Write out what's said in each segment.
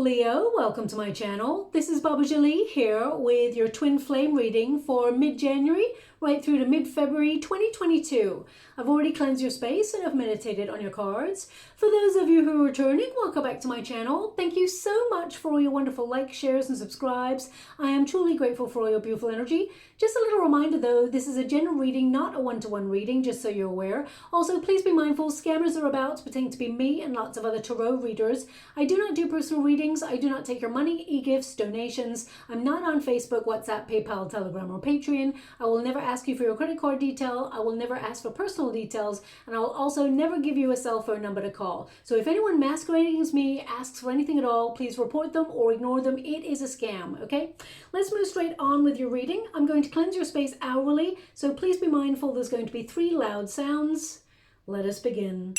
Leo, welcome to my channel. This is Baba Jolie here with your twin flame reading for mid-January right through to mid-February 2022. I've already cleansed your space and I've meditated on your cards. For those of you who are returning, welcome back to my channel. Thank you so much for all your wonderful likes, shares and subscribes. I am truly grateful for all your beautiful energy. Just a little reminder though, this is a general reading, not a one-to-one reading, just so you're aware. Also, please be mindful, scammers are about to pretend to be me and lots of other tarot readers. I do not do personal readings. I do not take your money, e-gifts, donations. I'm not on Facebook, WhatsApp, PayPal, Telegram or Patreon. I will never ask you for your credit card detail. I will never ask for personal details, and I will also never give you a cell phone number to call. So if anyone masquerading as me asks for anything at all, please report them or ignore them. It is a scam, okay? Let's move straight on with your reading. I'm going to cleanse your space hourly, so please be mindful there's going to be 3 loud sounds. Let us begin.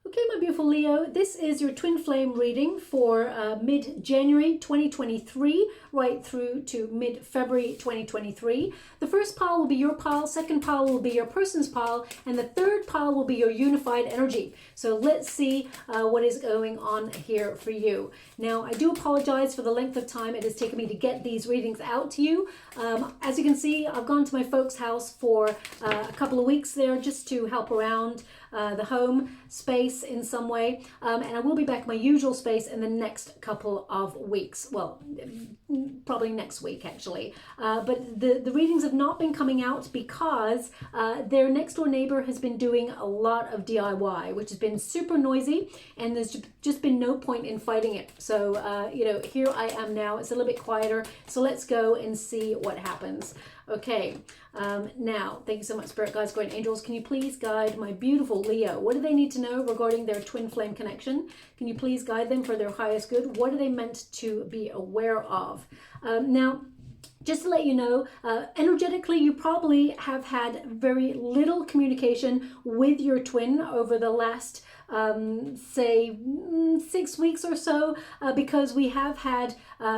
Okay, my beautiful Leo, this is your twin flame reading for mid-January 2023 right through to mid-February 2023. The first pile will be your pile, second pile will be your person's pile, and the third pile will be your unified energy. So let's see what is going on here for you. Now, I do apologize for the length of time it has taken me to get these readings out to you. As you can see, I've gone to my folks' house for a couple of weeks there just to help around the home space in some way, and I will be back in my usual space in the next couple of weeks. Well, probably next week actually, but the readings have not been coming out because their next door neighbor has been doing a lot of DIY, which has been super noisy, and there's just been no point in fighting it. So you know, here I am now. It's a little bit quieter, so let's go and see what happens. Okay, now, thank you so much, Spirit Guides, Guardian Angels. Can you please guide my beautiful Leo? What do they need to know regarding their twin flame connection? Can you please guide them for their highest good? What are they meant to be aware of? Now, just to let you know, energetically, you probably have had very little communication with your twin over the last say 6 weeks or so, because we have had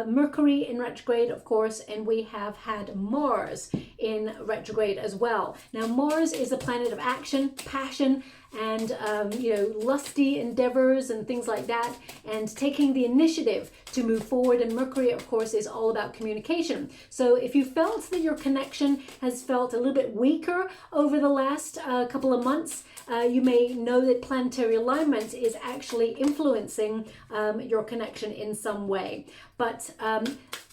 Mercury in retrograde, of course, and we have had Mars in retrograde as well. Now, Mars is a planet of action, passion, and you know, lusty endeavors and things like that, and taking the initiative to move forward. And Mercury, of course, is all about communication. So if you felt that your connection has felt a little bit weaker over the last couple of months, you may know that planetary alignment is actually influencing your connection in some way. But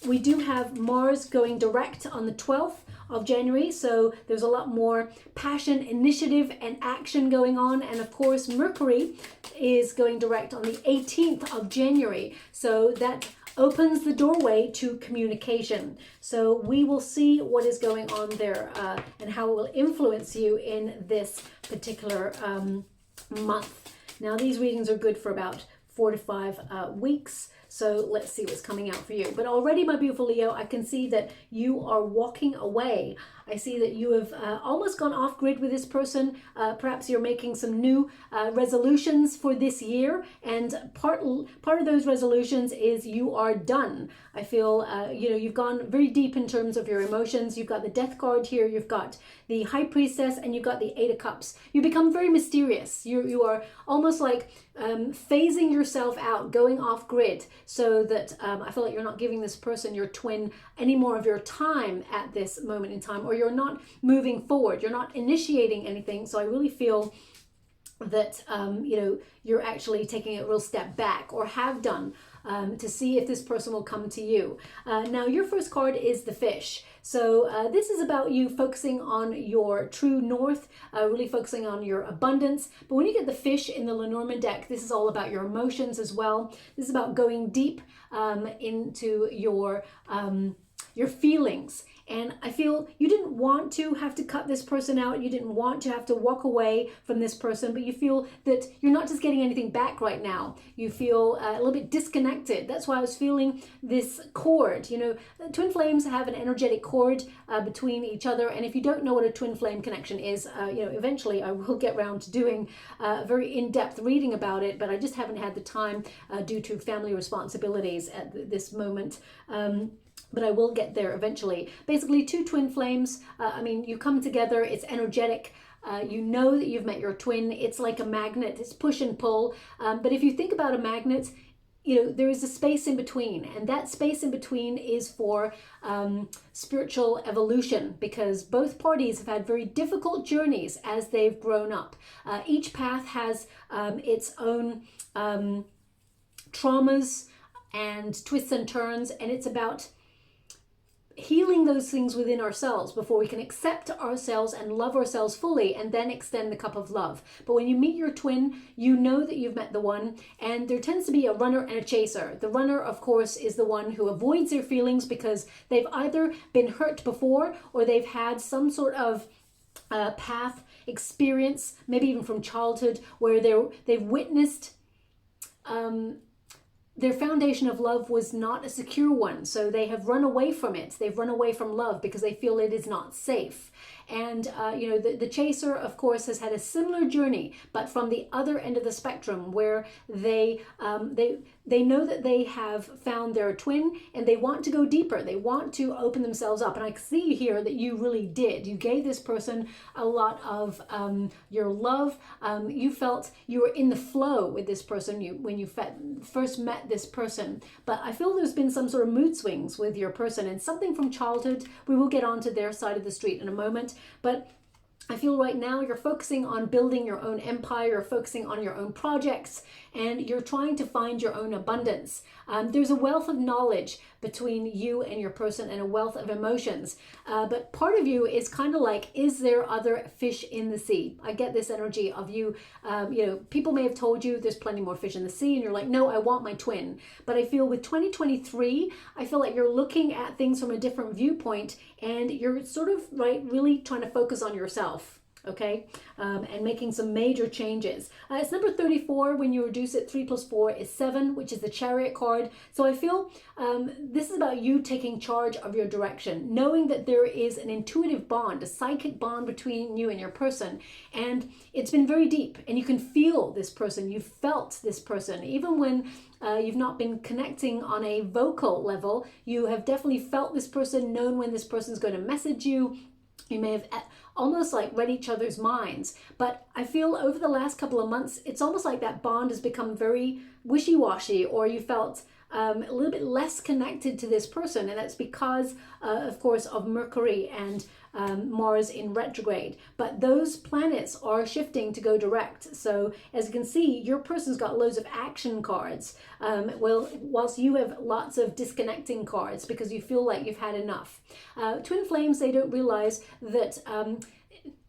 we do have Mars going direct on the 12th of January, so there's a lot more passion, initiative and action going on. And of course, Mercury is going direct on the 18th of January, so that opens the doorway to communication. So we will see what is going on there and how it will influence you in this particular month. Now, these readings are good for about 4 to 5 weeks. So let's see what's coming out for you. But already, my beautiful Leo, I can see that you are walking away. I see that you have almost gone off grid with this person. Perhaps you're making some new resolutions for this year. And part of those resolutions is you are done. I feel, you know, you've gone very deep in terms of your emotions. You've got the Death card here. You've got the High Priestess, and you've got the 8 of Cups. You become very mysterious. You are almost like phasing yourself out, going off grid, so that I feel like you're not giving this person, your twin, any more of your time at this moment in time, or you're not moving forward, you're not initiating anything. So I really feel that you know, you're actually taking a real step back, or have done, to see if this person will come to you. Now, your first card is the Fish. So this is about you focusing on your true north, really focusing on your abundance. But when you get the Fish in the LENORMAND deck, this is all about your emotions as well. This is about going deep into your your feelings. And I feel you didn't want to have to cut this person out. You didn't want to have to walk away from this person, but you feel that you're not just getting anything back right now. You feel a little bit disconnected. That's why I was feeling this cord. You know, twin flames have an energetic cord between each other. And if you don't know what a twin flame connection is, you know, eventually I will get around to doing a very in-depth reading about it, but I just haven't had the time due to family responsibilities at this moment. But I will get there eventually. Basically, two twin flames, I mean, you come together, it's energetic. You know that you've met your twin. It's like a magnet, it's push and pull. But if you think about a magnet, you know, there is a space in between, and that space in between is for spiritual evolution, because both parties have had very difficult journeys as they've grown up. Each path has its own traumas and twists and turns, and it's about healing those things within ourselves before we can accept ourselves and love ourselves fully, and then extend the cup of love. But when you meet your twin, you know that you've met the one, and there tends to be a runner and a chaser. The runner, of course, is the one who avoids their feelings because they've either been hurt before or they've had some sort of path experience, maybe even from childhood, where they've witnessed their foundation of love was not a secure one, so they have run away from it. They've run away from love because they feel it is not safe. And, you know, the chaser, of course, has had a similar journey, but from the other end of the spectrum, where they know that they have found their twin and they want to go deeper. They want to open themselves up. And I see here that you really did. You gave this person a lot of your love. You felt you were in the flow with this person when you first met this person. But I feel there's been some sort of mood swings with your person and something from childhood. We will get onto their side of the street in a moment. But I feel right now you're focusing on building your own empire, you're focusing on your own projects, and you're trying to find your own abundance. There's a wealth of knowledge between you and your person, and a wealth of emotions. But part of you is kind of like, is there other fish in the sea? I get this energy of you, you know, people may have told you there's plenty more fish in the sea, and you're like, no, I want my twin. But I feel with 2023, I feel like you're looking at things from a different viewpoint, and you're sort of really trying to focus on yourself. Okay, and making some major changes. It's number 34. When you reduce it, 3 plus 4 is 7, which is the Chariot card. So I feel this is about you taking charge of your direction, knowing that there is an intuitive bond, a psychic bond between you and your person, and it's been very deep, and you can feel this person. You've felt this person, even when you've not been connecting on a vocal level. You have definitely felt this person, known when this person's going to message you. You may have almost like read each other's minds. But I feel over the last couple of months, it's almost like that bond has become very wishy-washy, or you felt a little bit less connected to this person. And that's because, of course, of Mercury and Mars in retrograde. But those planets are shifting to go direct. So as you can see, your person's got loads of action cards. Well, whilst you have lots of disconnecting cards because you feel like you've had enough. Twin flames, they don't realize that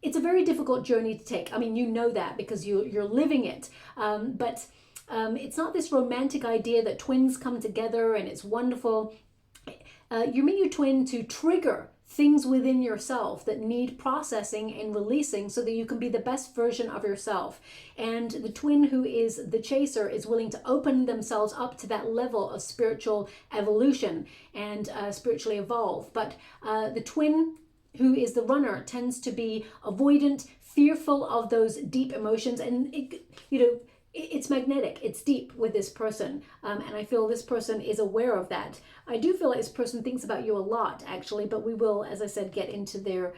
it's a very difficult journey to take. I mean, you know that because you're living it. But it's not this romantic idea that twins come together and it's wonderful. You meet your twin to trigger things within yourself that need processing and releasing so that you can be the best version of yourself. And the twin, who is the chaser, is willing to open themselves up to that level of spiritual evolution and spiritually evolve. But the twin, who is the runner, tends to be avoidant, fearful of those deep emotions, and it's magnetic, it's deep with this person, and I feel this person is aware of that. I do feel like this person thinks about you a lot, actually, but we will, as I said, get into their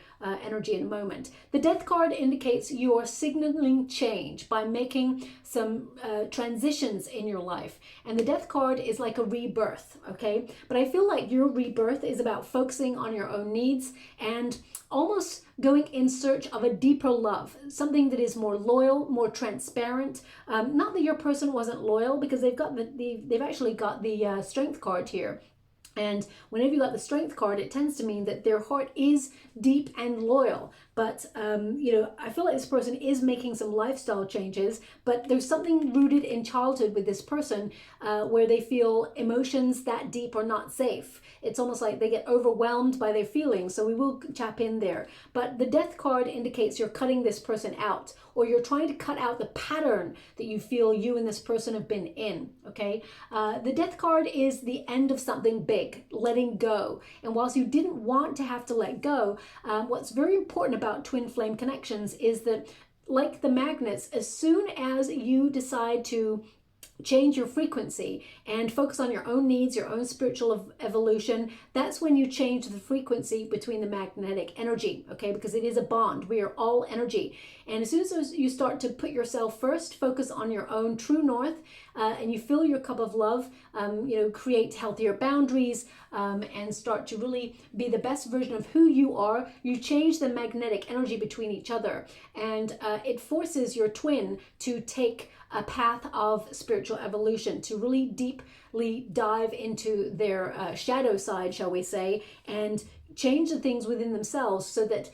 energy in a moment. The Death card indicates you are signaling change by making some transitions in your life, and the Death card is like a rebirth, okay? But I feel like your rebirth is about focusing on your own needs and almost going in search of a deeper love, something that is more loyal, more transparent. Not that your person wasn't loyal, because they've actually got the Strength card here. And whenever you got the Strength card, it tends to mean that their heart is deep and loyal. But, you know, I feel like this person is making some lifestyle changes, but there's something rooted in childhood with this person where they feel emotions that deep are not safe. It's almost like they get overwhelmed by their feelings. So we will tap in there. But the Death card indicates you're cutting this person out, or you're trying to cut out the pattern that you feel you and this person have been in, okay? The Death card is the end of something big, letting go. And whilst you didn't want to have to let go, what's very important about twin flame connections is that, like the magnets, as soon as you decide to change your frequency and focus on your own needs, your own spiritual evolution, that's when you change the frequency between the magnetic energy, okay? Because it is a bond. We are all energy. And as soon as you start to put yourself first, focus on your own true north, and you fill your cup of love, you know, create healthier boundaries, and start to really be the best version of who you are, you change the magnetic energy between each other. And it forces your twin to take a path of spiritual evolution, to really deeply dive into their shadow side, shall we say, and change the things within themselves so that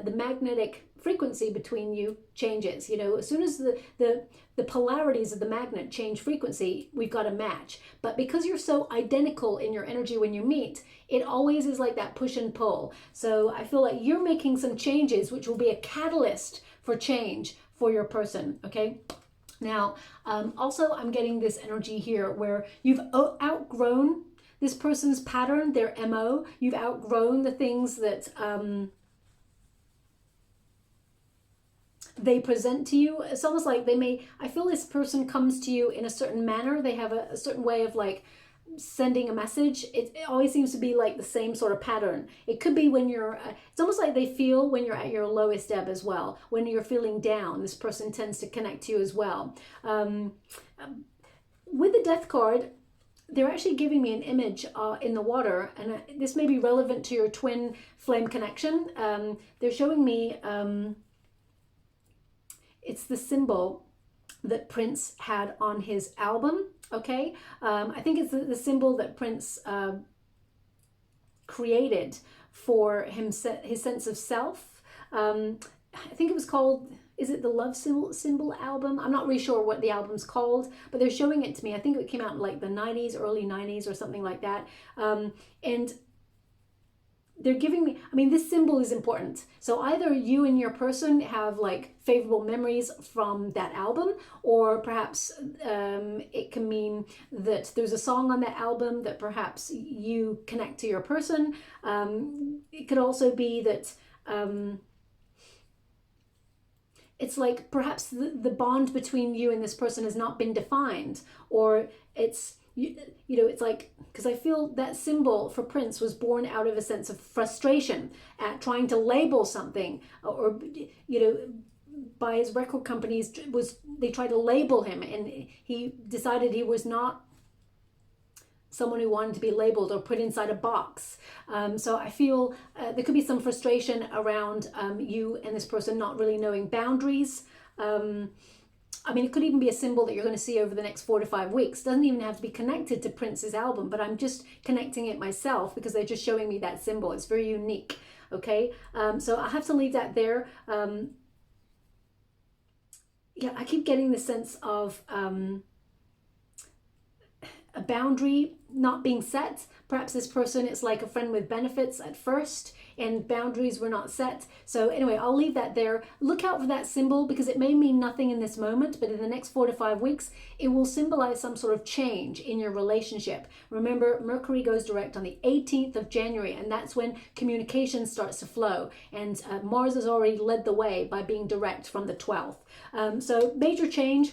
the magnetic frequency between you changes. You know, as soon as the polarities of the magnet change frequency, we've got a match. But because you're so identical in your energy when you meet, it always is like that push and pull. So I feel like you're making some changes which will be a catalyst for change for your person, okay? Now, also I'm getting this energy here where you've outgrown this person's pattern, their MO. You've outgrown the things that they present to you. It's almost like I feel this person comes to you in a certain manner. They have a certain way of like sending a message. It always seems to be like the same sort of pattern. It could be when you're, it's almost like they feel when you're at your lowest ebb as well. When you're feeling down, this person tends to connect to you as well. With the Death card, they're actually giving me an image in the water, and this may be relevant to your twin flame connection. They're showing me, it's the symbol that Prince had on his album, okay? I think it's the symbol that Prince created for his sense of self. I think it was called, is it the Love Symbol album? I'm not really sure what the album's called, but they're showing it to me. I think it came out in like the 90s, early 90s or something like that. And they're giving me, I mean, this symbol is important. So either you and your person have like favorable memories from that album, or perhaps it can mean that there's a song on that album that perhaps you connect to your person. It could also be that it's like perhaps the bond between you and this person has not been defined, or it's, you know, it's like, because I feel that symbol for Prince was born out of a sense of frustration at trying to label something, or, you know, by his record companies, they tried to label him, and he decided he was not someone who wanted to be labeled or put inside a box. So I feel there could be some frustration around you and this person not really knowing boundaries. I mean, it could even be a symbol that you're going to see over the next 4 to 5 weeks. It doesn't even have to be connected to Prince's album, but I'm just connecting it myself because they're just showing me that symbol. It's very unique, okay? So I have to leave that there. Yeah, I keep getting the sense of a boundary not being set. Perhaps this person is like a friend with benefits at first, and boundaries were not set. So anyway, I'll leave that there. Look out for that symbol because it may mean nothing in this moment, but in the next 4 to 5 weeks, it will symbolize some sort of change in your relationship. Remember, Mercury goes direct on the 18th of January, and that's when communication starts to flow. And Mars has already led the way by being direct from the 12th. So major change.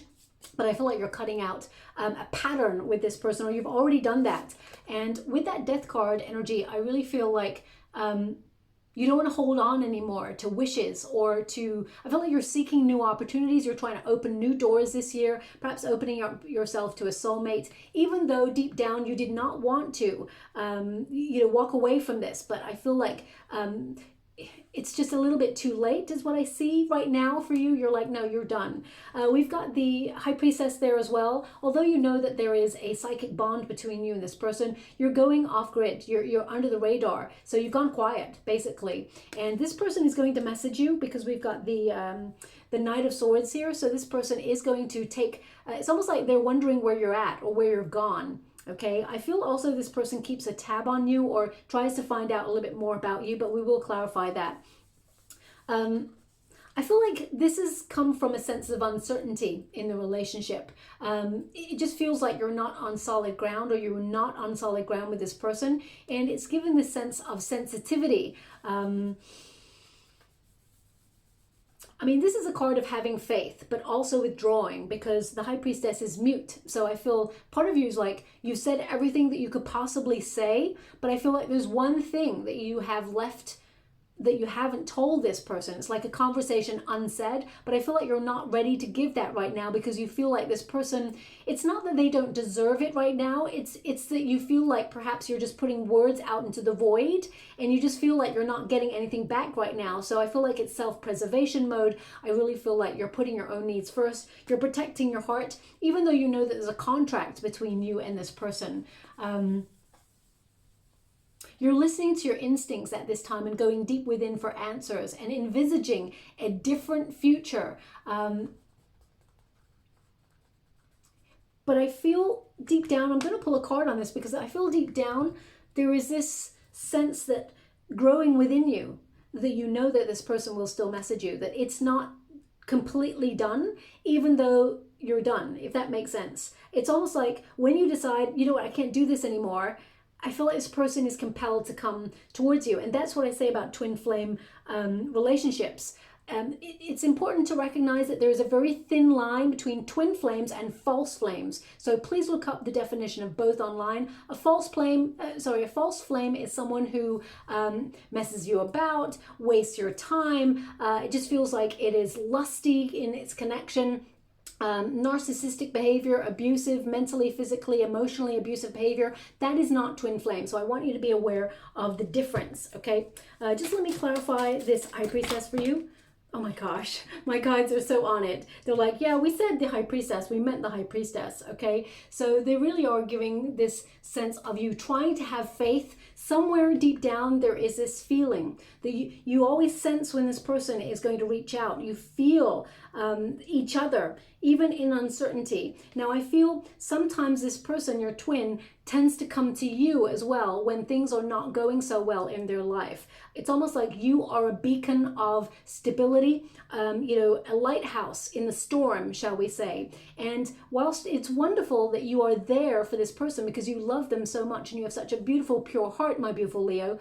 But I feel like you're cutting out a pattern with this person, or you've already done that. And with that Death card energy, I really feel like you don't want to hold on anymore to wishes, or to, I feel like you're seeking new opportunities. You're trying to open new doors this year, perhaps opening up yourself to a soulmate, even though deep down you did not want to, you know, walk away from this. But I feel like it's just a little bit too late is what I see right now for you. You're like, no, you're done. We've got the High Priestess there as well. Although you know that there is a psychic bond between you and this person, you're going off grid. You're under the radar. So you've gone quiet, basically. And this person is going to message you because we've got the Knight of Swords here. So this person is going to take, it's almost like they're wondering where you're at or where you're gone. Okay, I feel also this person keeps a tab on you or tries to find out a little bit more about you, but we will clarify that. I feel like this has come from a sense of uncertainty in the relationship. It just feels like you're not on solid ground, or you're not on solid ground with this person, and it's given this sense of sensitivity. I mean, this is a card of having faith, but also withdrawing, because the High Priestess is mute. So I feel part of you is like, you said everything that you could possibly say, but I feel like there's one thing that you have left that you haven't told this person. It's like a conversation unsaid, but I feel like you're not ready to give that right now, because you feel like this person, it's not that they don't deserve it right now, it's that you feel like perhaps you're just putting words out into the void, and you just feel like you're not getting anything back right now. So I feel like it's self-preservation mode. I really feel like you're putting your own needs first. You're protecting your heart, even though you know that there's a contract between you and this person. You're listening to your instincts at this time and going deep within for answers and envisaging a different future. But I feel deep down, I'm going to pull a card on this, because I feel deep down there is this sense that growing within you, that you know that this person will still message you, that it's not completely done, even though you're done, if that makes sense. It's almost like when you decide, you know what, I can't do this anymore, I feel like this person is compelled to come towards you. And that's what I say about twin flame relationships. It's important to recognize that there is a very thin line between twin flames and false flames. So please look up the definition of both online. A false flame is someone who messes you about, wastes your time. It just feels like it is lusty in its connection. Narcissistic behavior, abusive, mentally, physically, emotionally abusive behavior, that is not twin flame. So I want you to be aware of the difference, okay? Just let me clarify this High Priestess for you. Oh my gosh, my guides are so on it. They're like, yeah, we said the High Priestess, we meant the High Priestess, okay? So they really are giving this sense of you trying to have faith. Somewhere deep down, there is this feeling that you always sense when this person is going to reach out. You feel each other, even in uncertainty. Now, I feel sometimes this person, your twin, tends to come to you as well when things are not going so well in their life. It's almost like you are a beacon of stability, a lighthouse in the storm, shall we say. And whilst it's wonderful that you are there for this person because you love them so much and you have such a beautiful, pure heart, my beautiful Leo,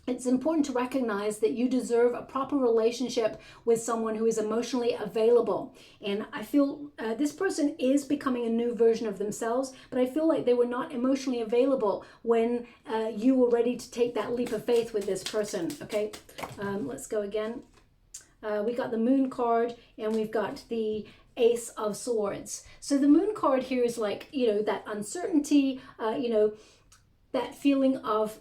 it's important to recognize that you deserve a proper relationship with someone who is emotionally available. And I feel this person is becoming a new version of themselves, but I feel like they were not emotionally available when you were ready to take that leap of faith with this person. Okay, let's go again. We got the Moon card and we've got the Ace of Swords. So the Moon card here is like, that uncertainty, that feeling of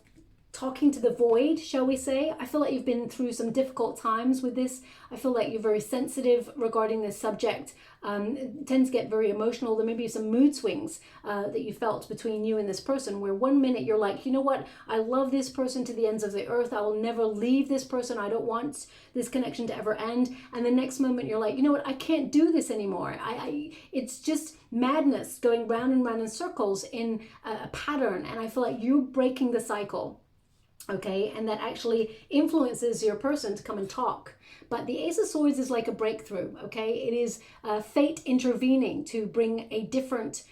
talking to the void, shall we say. I feel like you've been through some difficult times with this. I feel like you're very sensitive regarding this subject. It tends to get very emotional. There may be some mood swings that you felt between you and this person, where one minute you're like, you know what, I love this person to the ends of the earth. I will never leave this person. I don't want this connection to ever end. And the next moment you're like, you know what, I can't do this anymore. It's just madness going round and round in circles in a pattern. And I feel like you're breaking the cycle. Okay, and that actually influences your person to come and talk. But the Ace of Swords is like a breakthrough, okay? It is fate intervening to bring a different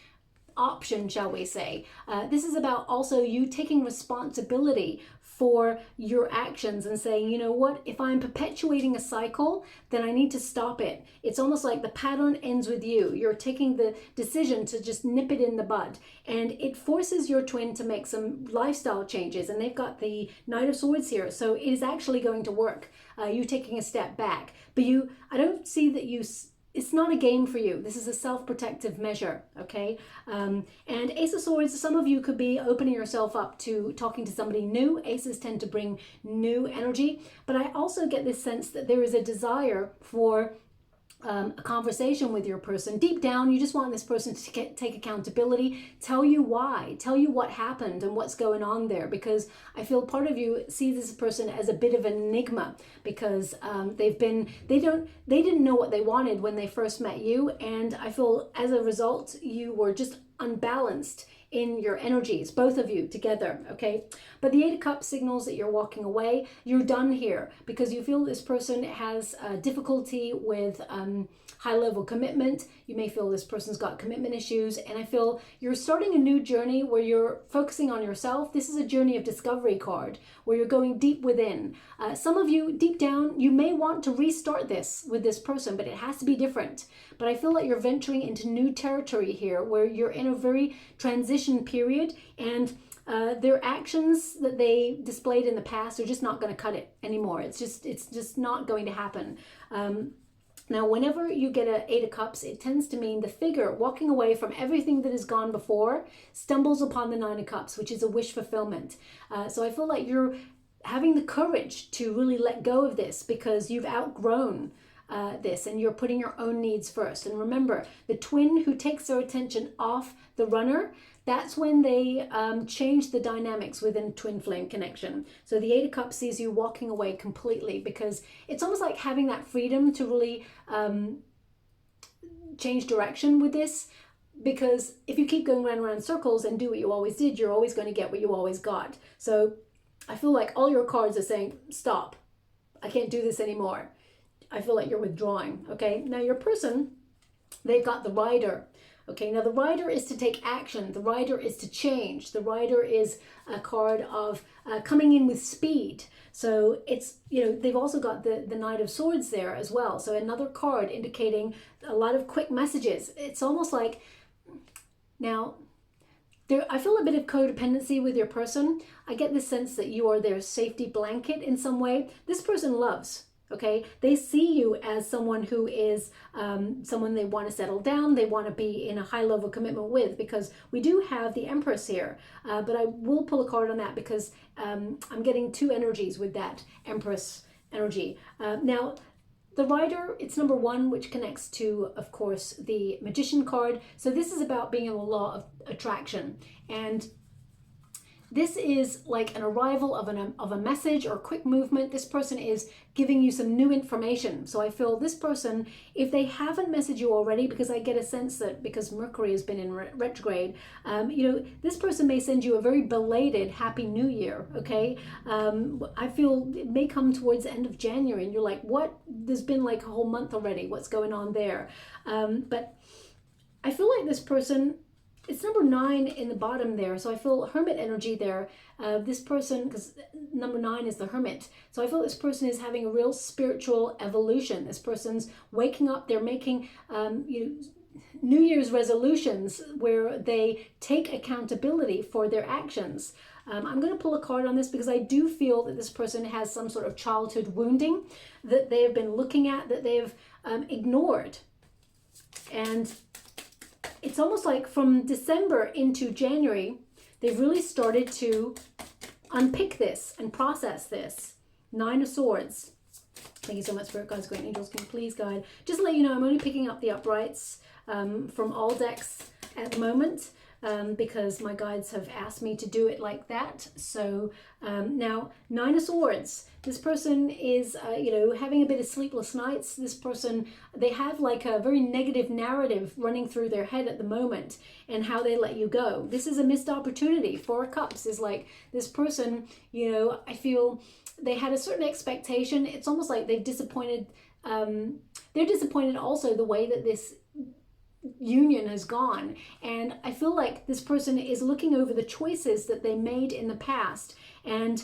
option, shall we say. This is about also you taking responsibility for your actions and saying, you know what, if I'm perpetuating a cycle, then I need to stop it. It's almost like the pattern ends with you. You're taking the decision to just nip it in the bud. And it forces your twin to make some lifestyle changes. And they've got the Knight of Swords here. So it is actually going to work. You taking a step back. But I don't see that it's not a game for you. This is a self-protective measure, okay? And Ace of Swords, some of you could be opening yourself up to talking to somebody new. Aces tend to bring new energy, but I also get this sense that there is a desire for a conversation with your person. Deep down, you just want this person to take accountability, tell you why, tell you what happened and what's going on there, because I feel part of you sees this person as a bit of an enigma, because they didn't know what they wanted when they first met you, and I feel as a result you were just unbalanced in your energies, both of you together, okay? But the Eight of Cups signals that you're walking away. You're done here because you feel this person has difficulty with high-level commitment. You may feel this person's got commitment issues, and I feel you're starting a new journey where you're focusing on yourself. This is a journey of discovery card where you're going deep within. Some of you, deep down, you may want to restart this with this person, but it has to be different. But I feel like you're venturing into new territory here where you're in a very transition period, and their actions that they displayed in the past are just not going to cut it anymore. It's just not going to happen. Now, whenever you get an Eight of Cups, it tends to mean the figure walking away from everything that has gone before stumbles upon the Nine of Cups, which is a wish fulfillment. So I feel like you're having the courage to really let go of this because you've outgrown this and you're putting your own needs first. And remember, the twin who takes their attention off the runner, that's when they change the dynamics within twin flame connection. So the Eight of Cups sees you walking away completely because it's almost like having that freedom to really change direction with this. Because if you keep going round and round in circles and do what you always did, you're always going to get what you always got. So I feel like all your cards are saying, stop, I can't do this anymore. I feel like you're withdrawing, okay? Now your person, they've got the Rider. Okay, now the Rider is to take action. The Rider is to change. The Rider is a card of coming in with speed. So it's, you know, they've also got the Knight of Swords there as well. So another card indicating a lot of quick messages. It's almost like, now, I feel a bit of codependency with your person. I get the sense that you are their safety blanket in some way. This person loves. Okay, they see you as someone who is someone they want to settle down, they want to be in a high level commitment with, because we do have the Empress here, but I will pull a card on that because I'm getting two energies with that Empress energy. Now, the Rider, it's number 1, which connects to, of course, the Magician card. So this is about being in the law of attraction, and this is like an arrival of a message or quick movement. This person is giving you some new information. So I feel this person, if they haven't messaged you already, because I get a sense that because Mercury has been in retrograde, you know, this person may send you a very belated Happy New Year, okay? I feel it may come towards the end of January and you're like, what? There's been like a whole month already. What's going on there? But I feel like this person, it's number 9 in the bottom there. So I feel Hermit energy there. This person, because number 9 is the Hermit. So I feel this person is having a real spiritual evolution. This person's waking up. They're making New Year's resolutions where they take accountability for their actions. I'm going to pull a card on this because I do feel that this person has some sort of childhood wounding that they have been looking at, that they've ignored. And it's almost like from December into January, they've really started to unpick this and process this. 9 of Swords. Thank you so much, Spirit Guides, Great Angels. Can you please guide? Just to let you know, I'm only picking up the uprights from all decks at the moment because my guides have asked me to do it like that. So now, 9 of Swords. This person is, you know, having a bit of sleepless nights. This person, they have like a very negative narrative running through their head at the moment and how they let you go. This is a missed opportunity. 4 of Cups is like this person, you know, I feel they had a certain expectation. It's almost like they've disappointed. They're disappointed also the way that this union has gone, and I feel like this person is looking over the choices that they made in the past. And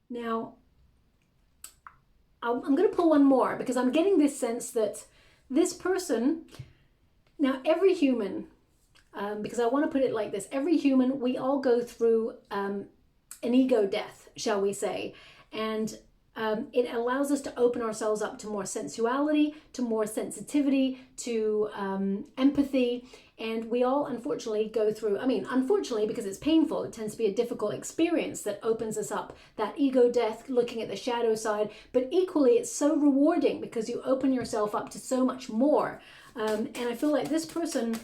now I'm going to pull one more because I'm getting this sense that this person, now every human, because I want to put it like this, every human, we all go through an ego death, shall we say. And it allows us to open ourselves up to more sensuality, to more sensitivity, to empathy. And we all unfortunately go through, I mean, unfortunately, because it's painful, it tends to be a difficult experience that opens us up, that ego death, looking at the shadow side. But equally, it's so rewarding because you open yourself up to so much more. And I feel like this person,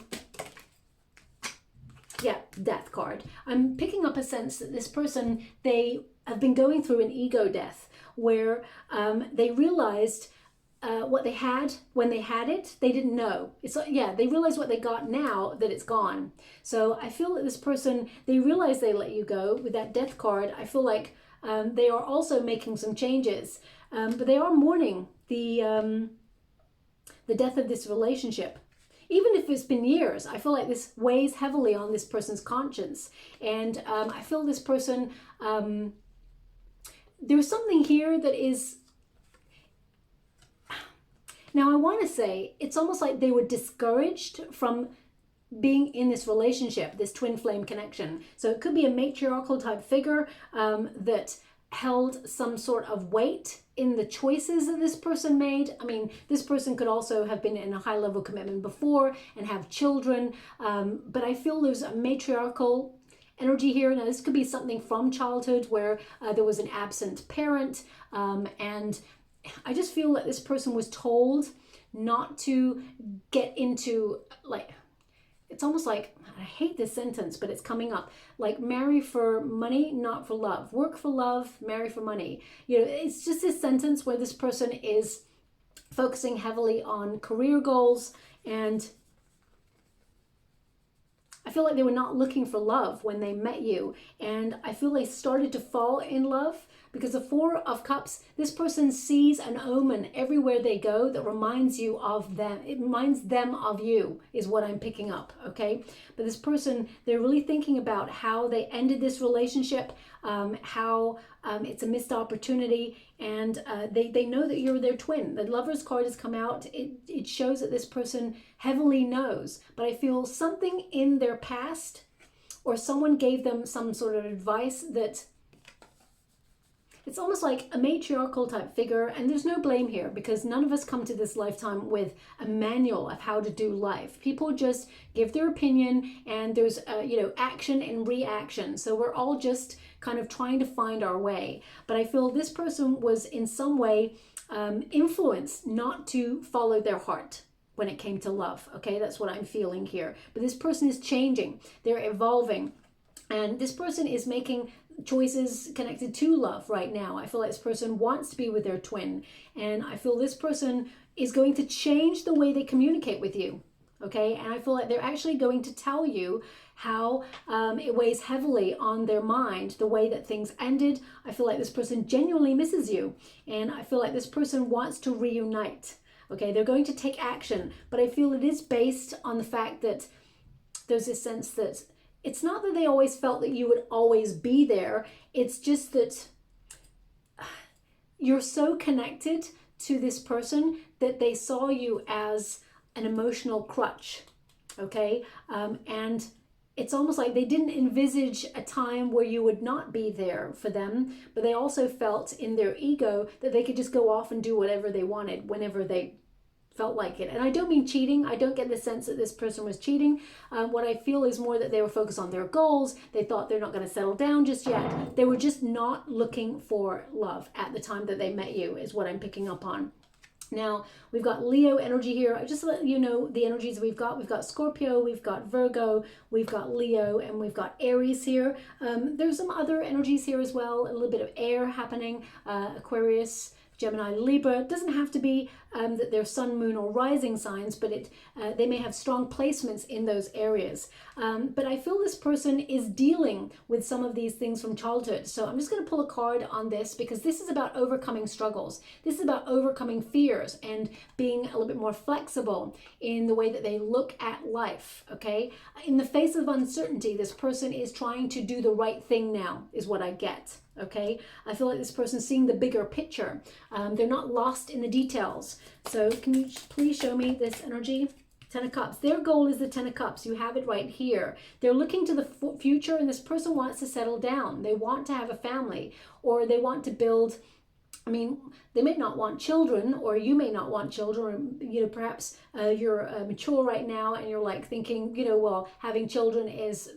yeah, death card. I'm picking up a sense that this person, they have been going through an ego death where they realized what they had when they had it, they didn't know. It's like, yeah, they realize what they got now that it's gone. So I feel that this person, they realize they let you go with that death card. I feel like they are also making some changes, but they are mourning the death of this relationship. Even if it's been years, I feel like this weighs heavily on this person's conscience. And I feel this person, there's something here that is, now I want to say, it's almost like they were discouraged from being in this relationship, this twin flame connection. So it could be a matriarchal type figure that held some sort of weight in the choices that this person made. I mean, this person could also have been in a high level commitment before and have children. But I feel there's a matriarchal energy here. Now, this could be something from childhood where there was an absent parent, and I just feel that this person was told not to get into, like, it's almost like, I hate this sentence, but it's coming up, like marry for money, not for love. Work for love, marry for money. You know, it's just this sentence where this person is focusing heavily on career goals, and I feel like they were not looking for love when they met you. And I feel they started to fall in love because the Four of Cups, this person sees an omen everywhere they go that reminds you of them. It reminds them of you is what I'm picking up, okay? But this person, they're really thinking about how they ended this relationship, how it's a missed opportunity, and they know that you're their twin. The Lover's card has come out. It shows that this person heavily knows, but I feel something in their past or someone gave them some sort of advice that it's almost like a matriarchal type figure, and there's no blame here because none of us come to this lifetime with a manual of how to do life. People just give their opinion, and there's action and reaction. So we're all just kind of trying to find our way. But I feel this person was in some way influenced not to follow their heart when it came to love. Okay, that's what I'm feeling here. But this person is changing. They're evolving. And this person is making choices connected to love right now. I feel like this person wants to be with their twin. And I feel this person is going to change the way they communicate with you. Okay, and I feel like they're actually going to tell you how it weighs heavily on their mind, the way that things ended. I feel like this person genuinely misses you. And I feel like this person wants to reunite. Okay, they're going to take action. But I feel it is based on the fact that there's this sense that it's not that they always felt that you would always be there. It's just that you're so connected to this person that they saw you as an emotional crutch, okay? And it's almost like they didn't envisage a time where you would not be there for them, but they also felt in their ego that they could just go off and do whatever they wanted whenever they felt like it. And I don't mean cheating. I don't get the sense that this person was cheating. What I feel is more that they were focused on their goals. They thought they're not going to settle down just yet. They were just not looking for love at the time that they met you is what I'm picking up on. Now, we've got Leo energy here. Just to let you know the energies we've got. We've got Scorpio, we've got Virgo, we've got Leo, and we've got Aries here. There's some other energies here as well. A little bit of air happening. Aquarius, Gemini, Libra. It doesn't have to be that they're sun, moon, or rising signs, but they may have strong placements in those areas. But I feel this person is dealing with some of these things from childhood. So I'm just going to pull a card on this because this is about overcoming struggles. This is about overcoming fears and being a little bit more flexible in the way that they look at life, okay? In the face of uncertainty, this person is trying to do the right thing now, is what I get. Okay, I feel like this person's seeing the bigger picture. They're not lost in the details. So can you please show me this energy? Ten of Cups. Their goal is the Ten of Cups. You have it right here. They're looking to the future, and this person wants to settle down. They want to have a family, or they want to build I mean, they may not want children, or you may not want children, or, you know, perhaps you're mature right now and you're like thinking, you know, well, having children is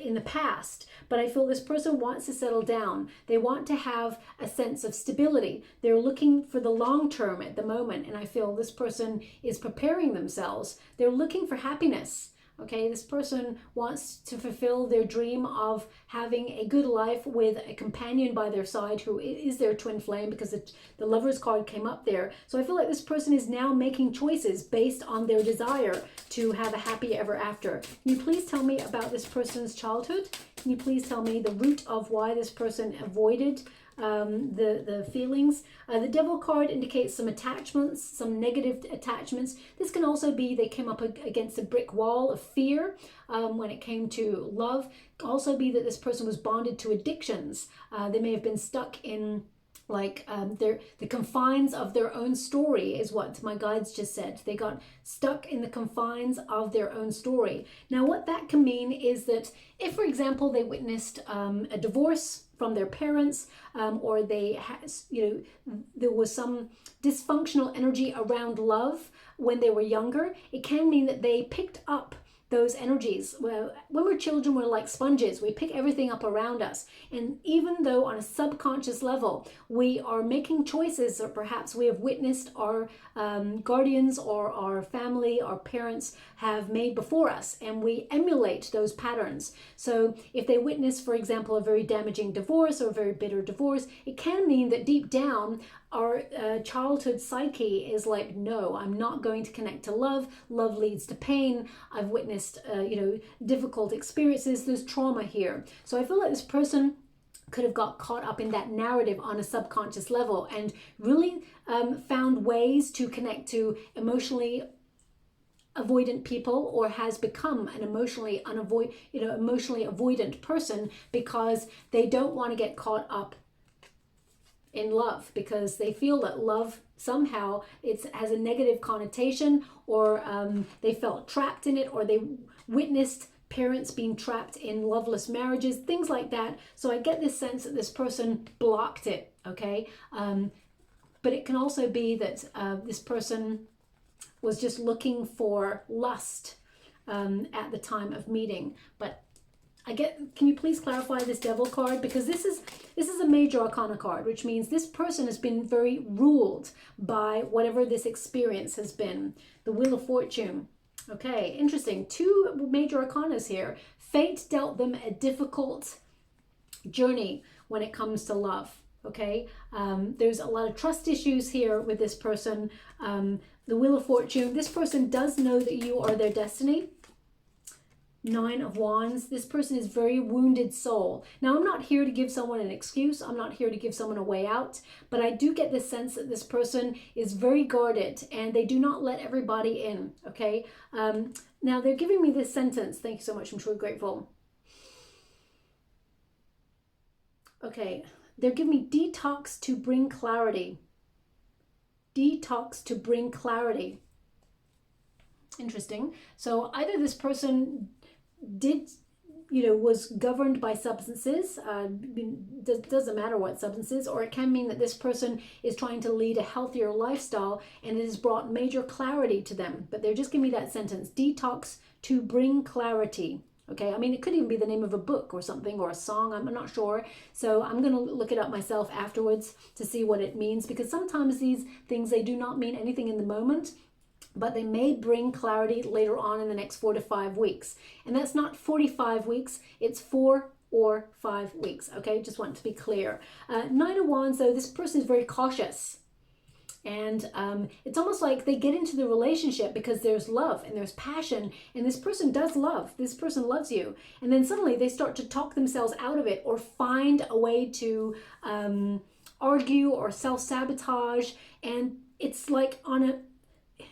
in the past. But I feel this person wants to settle down. They want to have a sense of stability. They're looking for the long term at the moment. And I feel this person is preparing themselves. They're looking for happiness. Okay, this person wants to fulfill their dream of having a good life with a companion by their side who is their twin flame, because the Lover's card came up there. So I feel like this person is now making choices based on their desire to have a happy ever after. Can you please tell me about this person's childhood? Can you please tell me the root of why this person avoided the feelings? The Devil card indicates some attachments, some negative attachments. This can also be they came up against a brick wall of fear when it came to love. Also be that this person was bonded to addictions. They may have been stuck in like the confines of their own story, is what my guides just said. They got stuck in the confines of their own story. Now what that can mean is that if, for example, they witnessed a divorce from their parents, or they had, you know, there was some dysfunctional energy around love when they were younger, it can mean that they picked up those energies. Well, when we're children, we're like sponges. We pick everything up around us. And even though on a subconscious level, we are making choices, or perhaps we have witnessed our guardians or our family, our parents have made before us, and we emulate those patterns. So if they witness, for example, a very damaging divorce or a very bitter divorce, it can mean that deep down, our childhood psyche is like, no, I'm not going to connect to love. Love leads to pain. I've witnessed, you know, difficult experiences. There's trauma here. So I feel like this person could have got caught up in that narrative on a subconscious level and really found ways to connect to emotionally avoidant people, or has become an emotionally avoidant person because they don't want to get caught up in love, because they feel that love somehow has a negative connotation, or they felt trapped in it, or they witnessed parents being trapped in loveless marriages, things like that. So I get this sense that this person blocked it, okay? But it can also be that this person was just looking for lust at the time of meeting. But can you please clarify this Devil card? Because this is a major arcana card, which means this person has been very ruled by whatever this experience has been. The Wheel of Fortune. Okay, interesting. Two major arcanas here. Fate dealt them a difficult journey when it comes to love. Okay, there's a lot of trust issues here with this person. The Wheel of Fortune. This person does know that you are their destiny. 9 of Wands. This person is very wounded soul. Now, I'm not here to give someone an excuse. I'm not here to give someone a way out. But I do get the sense that this person is very guarded and they do not let everybody in. Okay. Now, they're giving me this sentence. Thank you so much. I'm truly grateful. Okay. They're giving me detox to bring clarity. Detox to bring clarity. Interesting. So either this person was governed by substances, doesn't matter what substances, or it can mean that this person is trying to lead a healthier lifestyle and it has brought major clarity to them. But they're just giving me that sentence, detox to bring clarity. Okay, I mean, it could even be the name of a book or something, or a song, I'm not sure. So I'm going to look it up myself afterwards to see what it means, because sometimes these things, they do not mean anything in the moment, but they may bring clarity later on in the next 4 to 5 weeks. And that's not 45 weeks, it's 4 or 5 weeks. Okay, just want to be clear. 9 of Wands, though, this person is very cautious. And it's almost like they get into the relationship because there's love and there's passion, and this person does love. This person loves you. And then suddenly they start to talk themselves out of it, or find a way to argue or self-sabotage. And it's like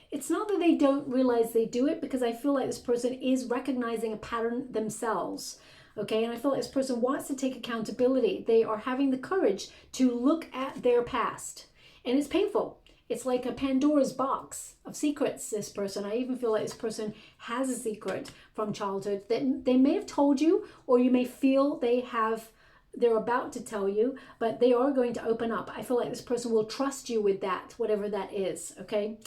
it's not that they don't realize they do it, because I feel like this person is recognizing a pattern themselves. Okay, and I feel like this person wants to take accountability. They are having the courage to look at their past. And it's painful. It's like a Pandora's box of secrets, this person. I even feel like this person has a secret from childhood that they may have told you, or you may feel they have they're about to tell you, but they are going to open up. I feel like this person will trust you with that, whatever that is, okay?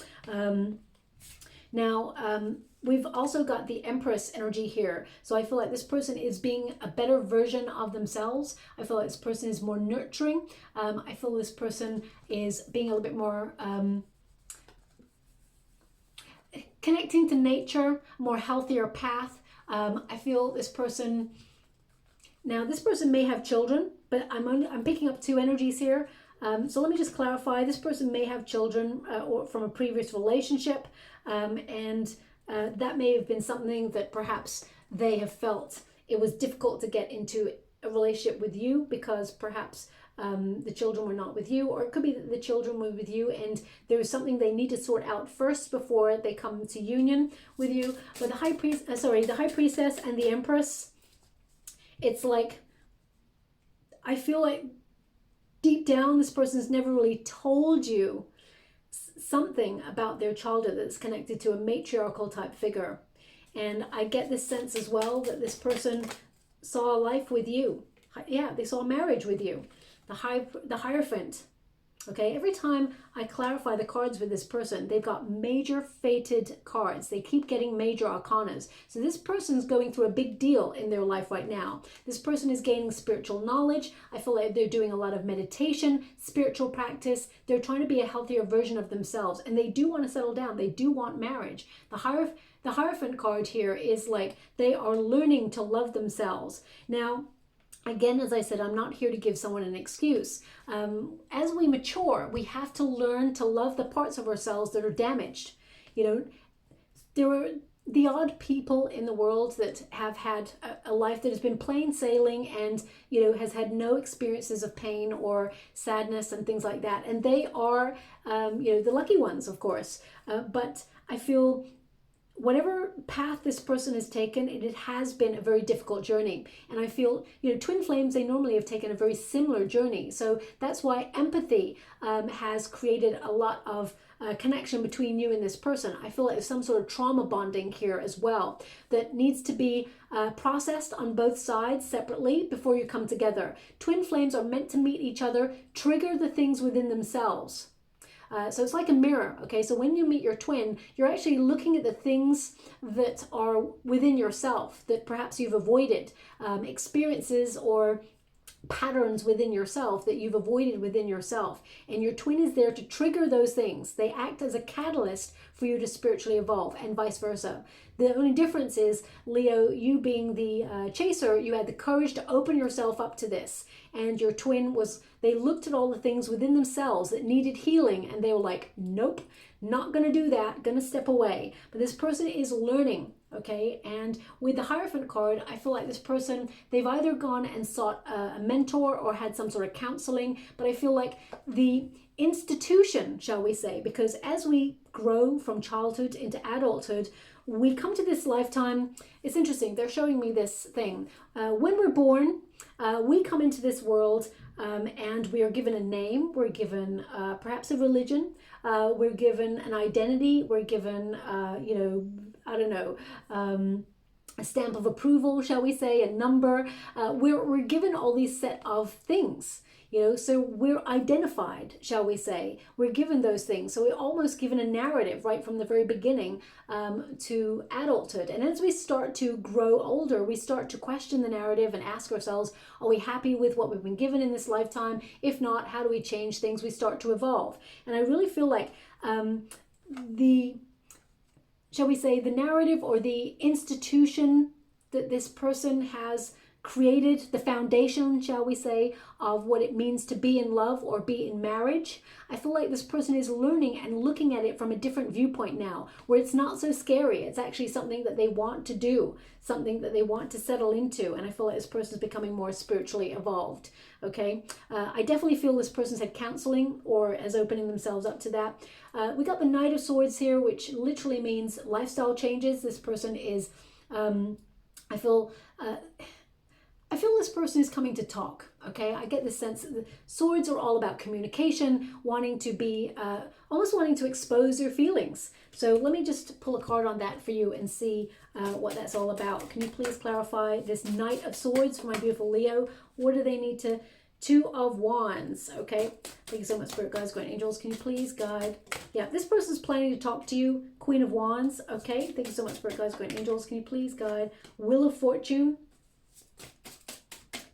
We've also got the Empress energy here. So I feel like this person is being a better version of themselves. I feel like this person is more nurturing. I feel this person is being a little bit more connecting to nature, more healthier path. I feel this person, now this person may have children, but I'm picking up 2 energies here. So let me just clarify, this person may have children or from a previous relationship, and that may have been something that perhaps they have felt it was difficult to get into a relationship with you because perhaps the children were not with you, or it could be that the children were with you and there was something they need to sort out first before they come to union with you. But the High Priestess and the Empress, it's like, I feel like deep down this person's never really told you something about their childhood that's connected to a matriarchal type figure. And I get this sense as well that this person saw life with you. Yeah, they saw marriage with you. The Hierophant. Okay, every time I clarify the cards with this person, they've got major fated cards. They keep getting major arcanas. So this person's going through a big deal in their life right now. This person is gaining spiritual knowledge. I feel like they're doing a lot of meditation, spiritual practice. They're trying to be a healthier version of themselves. And they do want to settle down. They do want marriage. The Hierophant card here is like they are learning to love themselves. Now, again, as I said, I'm not here to give someone an excuse. As we mature, we have to learn to love the parts of ourselves that are damaged. You know, there are the odd people in the world that have had a life that has been plain sailing and, you know, has had no experiences of pain or sadness and things like that. And they are, you know, the lucky ones, of course. But I feel whatever path this person has taken, it has been a very difficult journey. And I feel, you know, twin flames, they normally have taken a very similar journey. So that's why empathy has created a lot of connection between you and this person. I feel like there's some sort of trauma bonding here as well that needs to be processed on both sides separately before you come together. Twin flames are meant to meet each other, trigger the things within themselves. So it's like a mirror, okay? So when you meet your twin, you're actually looking at the things that are within yourself that perhaps you've avoided, experiences or patterns within yourself that you've avoided within yourself. And your twin is there to trigger those things. They act as a catalyst for you to spiritually evolve and vice versa. The only difference is, Leo, you being the chaser, you had the courage to open yourself up to this. And your twin was, they looked at all the things within themselves that needed healing and they were like, nope, not going to do that, going to step away. But this person is learning, okay? And with the Hierophant card, I feel like this person, they've either gone and sought a mentor or had some sort of counseling, but I feel like the institution, shall we say, because as we grow from childhood into adulthood, we come to this lifetime. It's interesting, they're showing me this thing. When we're born, we come into this world and we are given a name, we're given perhaps a religion, we're given an identity, we're given, you know, I don't know, a stamp of approval, shall we say, a number. We're given all these set of things. You know, so we're identified, shall we say. We're given those things. So we're almost given a narrative right from the very beginning to adulthood. And as we start to grow older, we start to question the narrative and ask ourselves, are we happy with what we've been given in this lifetime? If not, how do we change things? We start to evolve. And I really feel like shall we say, the narrative or the institution that this person has created, the foundation, shall we say, of what it means to be in love or be in marriage. I feel like this person is learning and looking at it from a different viewpoint now, where it's not so scary. It's actually something that they want to do, something that they want to settle into. And I feel like this person is becoming more spiritually evolved. Okay, I definitely feel this person's had counseling or is opening themselves up to that. We got the Knight of Swords here, which literally means lifestyle changes. This person is, I feel this this person is coming to talk, okay? I get this sense that the swords are all about communication, wanting to be, almost wanting to expose your feelings. So let me just pull a card on that for you and see what that's all about. Can you please clarify this Knight of Swords for my beautiful Leo? What do they need to... Two of Wands, okay? Thank you so much, Spirit Guides, Guardian Angels. Can you please guide? Yeah, this person's planning to talk to you. Queen of Wands, okay? Thank you so much, Spirit Guides, Guardian Angels. Can you please guide? Wheel of Fortune.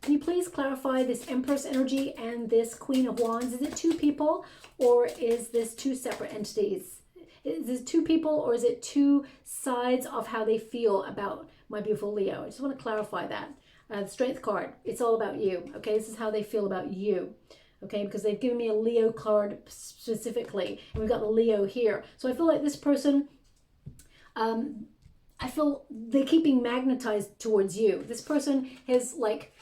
Can you please clarify this Empress energy and this Queen of Wands? Is it two people or is this two separate entities? Is it two people or is it two sides of how they feel about my beautiful Leo? I just want to clarify that. The Strength card, it's all about you, okay? This is how they feel about you, okay? Because they've given me a Leo card specifically, and we've got the Leo here. So I feel like this person, I feel they're keeping magnetized towards you. This person has, like,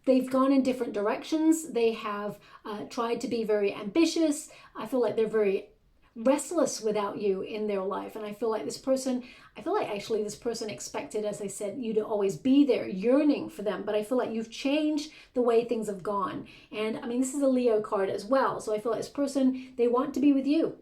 they've gone in different directions. They have tried to be very ambitious. I feel like they're very restless without you in their life. And I feel like this person, actually this person expected, as I said, you to always be there, yearning for them. But I feel like you've changed the way things have gone. And I mean, this is a Leo card as well. So I feel like this person, they want to be with you.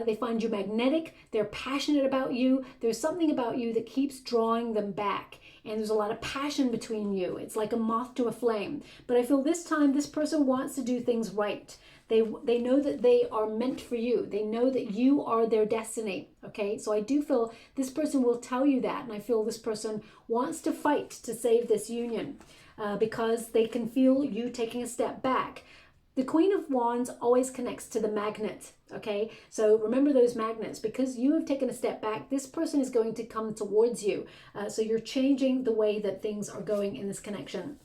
They find you magnetic. They're passionate about you. There's something about you that keeps drawing them back. And there's a lot of passion between you. It's like a moth to a flame. But I feel this time, this person wants to do things right. They know that they are meant for you. They know that you are their destiny, okay? So I do feel this person will tell you that, and I feel this person wants to fight to save this union because they can feel you taking a step back. The Queen of Wands always connects to the magnet, okay? So remember those magnets. Because you have taken a step back, this person is going to come towards you. So you're changing the way that things are going in this connection.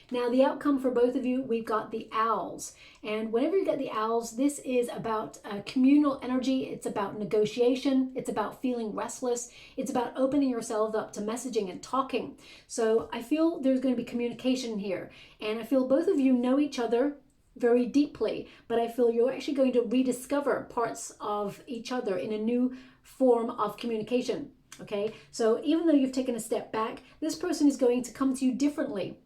Now, the outcome for both of you, we've got the Owls. And whenever you get the Owls, this is about communal energy. It's about negotiation. It's about feeling restless. It's about opening yourself up to messaging and talking. So I feel there's going to be communication here. And I feel both of you know each other very deeply. But I feel you're actually going to rediscover parts of each other in a new form of communication. Okay? So even though you've taken a step back, this person is going to come to you differently.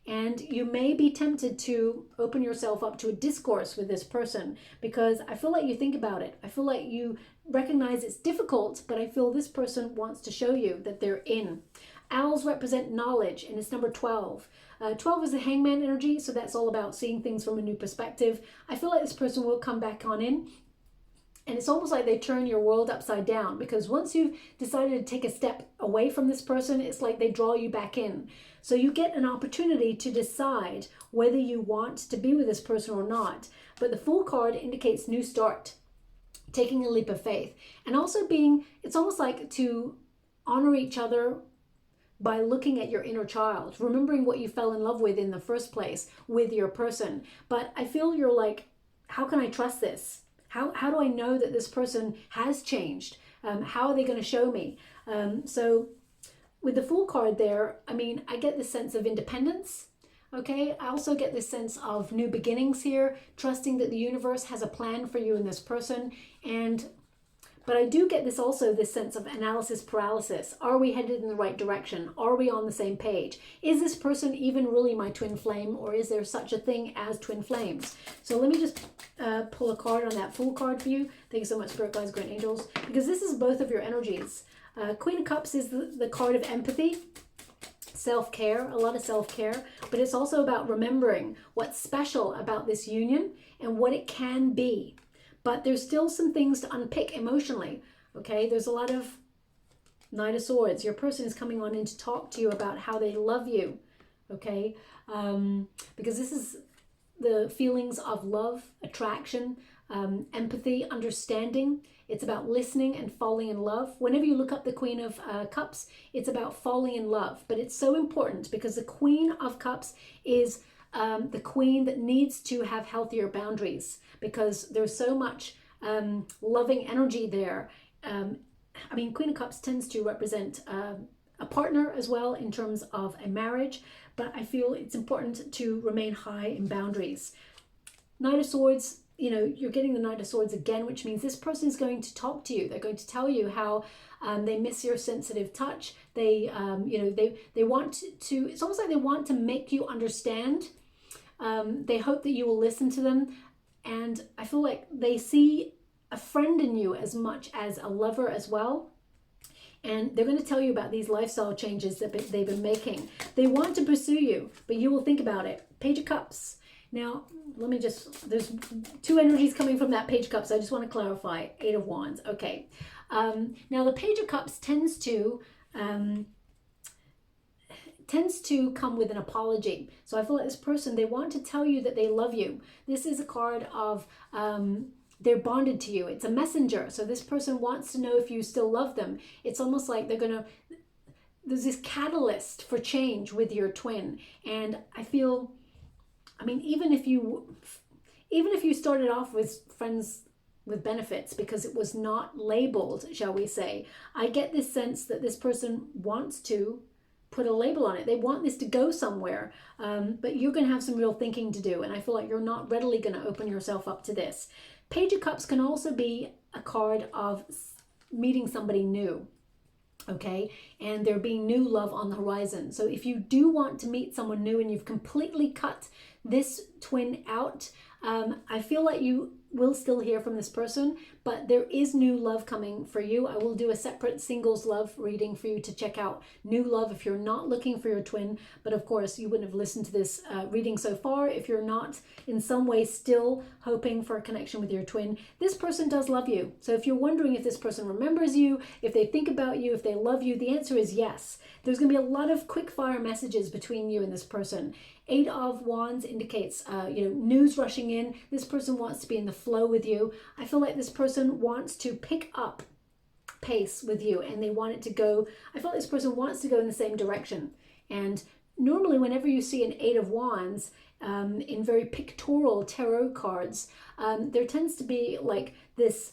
And you may be tempted to open yourself up to a discourse with this person because I feel like you think about it. I feel like you recognize it's difficult, but I feel this person wants to show you that they're in. Owls represent knowledge, and it's number 12. 12 is the Hangman energy, so that's all about seeing things from a new perspective. I feel like this person will come back on in. And it's almost like they turn your world upside down because once you've decided to take a step away from this person, it's like they draw you back in. So you get an opportunity to decide whether you want to be with this person or not. But the Fool card indicates new start, taking a leap of faith. And also it's almost like to honor each other by looking at your inner child, remembering what you fell in love with in the first place with your person. But I feel you're like, how can I trust this? How do I know that this person has changed? How are they going to show me? So with the Fool card there, I mean, I get this sense of independence. Okay, I also get this sense of new beginnings here, trusting that the universe has a plan for you and this person. But I do get this sense of analysis paralysis. Are we headed in the right direction? Are we on the same page? Is this person even really my twin flame, or is there such a thing as twin flames? So let me just pull a card on that Fool card for you. Thank you so much, Spirit Guides, Great Angels, because this is both of your energies. Queen of Cups is the card of empathy, self-care, a lot of self-care, but it's also about remembering what's special about this union and what it can be. But there's still some things to unpick emotionally, okay? There's a lot of Knight of Swords. Your person is coming on in to talk to you about how they love you, okay? Because this is the feelings of love, attraction, empathy, understanding. It's about listening and falling in love. Whenever you look up the Queen of Cups, it's about falling in love. But it's so important because the Queen of Cups is the queen that needs to have healthier boundaries because there's so much loving energy there. I mean, Queen of Cups tends to represent a partner as well in terms of a marriage, but I feel it's important to remain high in boundaries. Knight of Swords you know, you're getting the Knight of Swords again, which means this person is going to talk to you. They're going to tell you how they miss your sensitive touch. They, you know, they want to, it's almost like they want to make you understand. They hope that you will listen to them. And I feel like they see a friend in you as much as a lover as well. And they're going to tell you about these lifestyle changes that they've been making. They want to pursue you, but you will think about it. Page of Cups. Now, let me just, there's two energies coming from that Page of Cups. I just want to clarify. Eight of Wands. Okay. Now, the Page of Cups tends to come with an apology. So I feel like this person, they want to tell you that they love you. This is a card of they're bonded to you. It's a messenger. So this person wants to know if you still love them. It's almost like they're going to, there's this catalyst for change with your twin. And I feel, I mean, even if you started off with friends with benefits because it was not labeled, shall we say, I get this sense that this person wants to put a label on it. They want this to go somewhere, but you're going to have some real thinking to do. And I feel like you're not readily going to open yourself up to this. Page of Cups can also be a card of meeting somebody new, okay? And there being new love on the horizon. So if you do want to meet someone new and you've completely cut this twin out, I feel like you will still hear from this person, but there is new love coming for you. I will do a separate singles love reading for you to check out new love if you're not looking for your twin. But of course, you wouldn't have listened to this reading so far if you're not in some way still hoping for a connection with your twin. This person does love you. So if you're wondering if this person remembers you, if they think about you, if they love you, the answer is yes. There's going to be a lot of quick fire messages between you and this person. Eight of Wands indicates, you know, news rushing in. This person wants to be in the flow with you. I feel like this person wants to pick up pace with you and they want it to go, I feel like this person wants to go in the same direction. And normally whenever you see an Eight of Wands in very pictorial tarot cards, there tends to be like this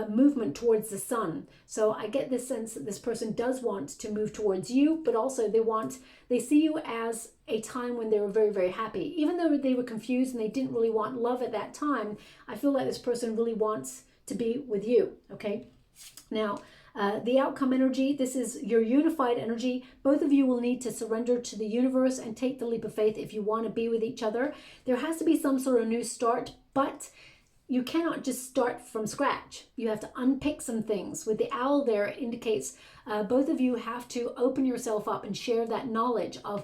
movement towards the sun. So I get this sense that this person does want to move towards you, but also they see you as a time when they were very, very happy. Even though they were confused and they didn't really want love at that time, I feel like this person really wants to be with you, okay? Now, the outcome energy, this is your unified energy. Both of you will need to surrender to the universe and take the leap of faith if you want to be with each other. There has to be some sort of new start, but you cannot just start from scratch. You have to unpick some things. With the owl there, it indicates both of you have to open yourself up and share that knowledge of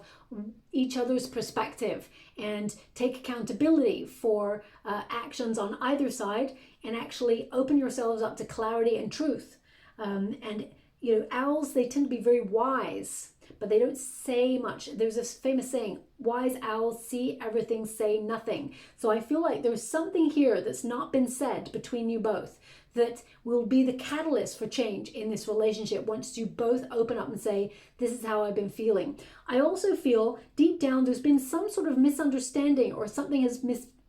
each other's perspective and take accountability for actions on either side and actually open yourselves up to clarity and truth. And, you know, owls, they tend to be very wise, but they don't say much. There's this famous saying, wise owls see everything, say nothing. So I feel like there's something here that's not been said between you both that will be the catalyst for change in this relationship once you both open up and say, this is how I've been feeling. I also feel deep down there's been some sort of misunderstanding or something has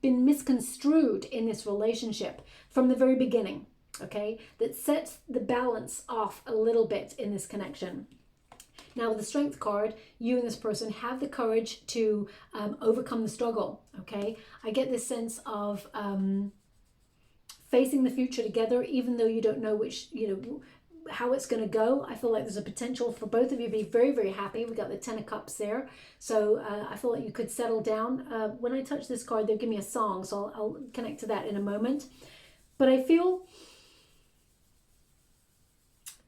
been misconstrued in this relationship from the very beginning, okay? That sets the balance off a little bit in this connection. Now, with the Strength card, you and this person have the courage to overcome the struggle, okay? I get this sense of facing the future together, even though you don't know which, you know, how it's going to go. I feel like there's a potential for both of you to be very, very happy. We got the Ten of Cups there. So I feel like you could settle down. When I touch this card, they'll give me a song, so I'll connect to that in a moment. But I feel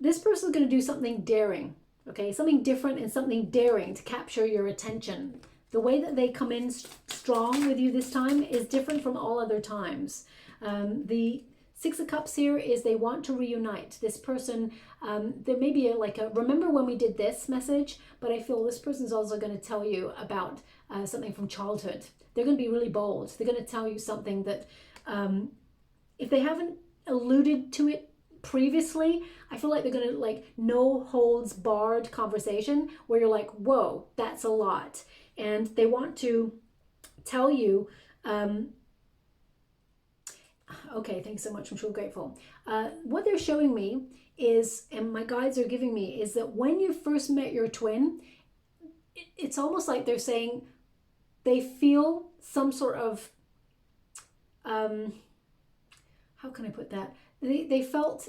this person's going to do something daring. Okay, something different and something daring to capture your attention. The way that they come in strong with you this time is different from all other times. The Six of Cups here is they want to reunite. This person, there may be like a remember when we did this message, but I feel this person's also going to tell you about something from childhood. They're going to be really bold. They're going to tell you something that if they haven't alluded to it previously, I feel like they're going to like no holds barred conversation where you're like, whoa, that's a lot. And they want to tell you, okay, thanks so much. I'm so grateful. What they're showing me is, and my guides are giving me, is that when you first met your twin, it's almost like they're saying they feel some sort of how can I put that? They felt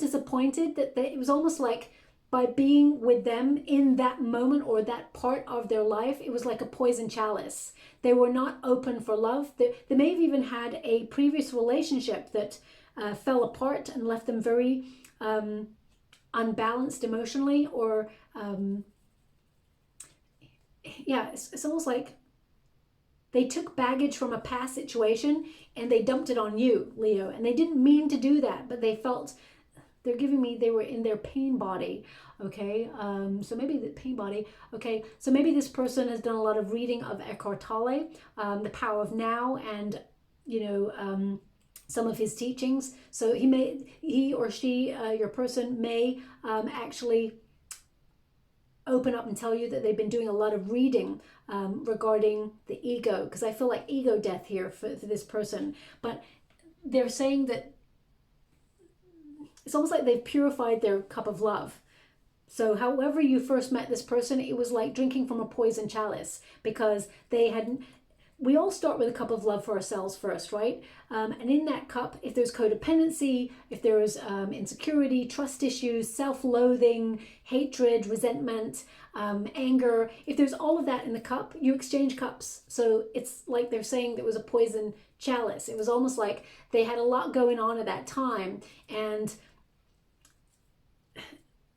disappointed that it was almost like by being with them in that moment or that part of their life, it was like a poison chalice. They were not open for love. They may have even had a previous relationship that fell apart and left them very unbalanced emotionally, or yeah, it's almost like they took baggage from a past situation and they dumped it on you, Leo. And they didn't mean to do that, but they felt, they're giving me, they were in their pain body. Okay, so maybe the pain body. Okay, so maybe this person has done a lot of reading of Eckhart Tolle, the power of now, and some of his teachings. So he or she, your person may actually open up and tell you that they've been doing a lot of reading regarding the ego, because I feel like ego death here for this person. But they're saying that it's almost like they've purified their cup of love. So however you first met this person, it was like drinking from a poison chalice, because they hadn't. We all start with a cup of love for ourselves first, right? And in that cup, if there's codependency, if there's insecurity, trust issues, self-loathing, hatred, resentment, anger, if there's all of that in the cup, you exchange cups. So it's like they're saying there was a poison chalice. It was almost like they had a lot going on at that time, and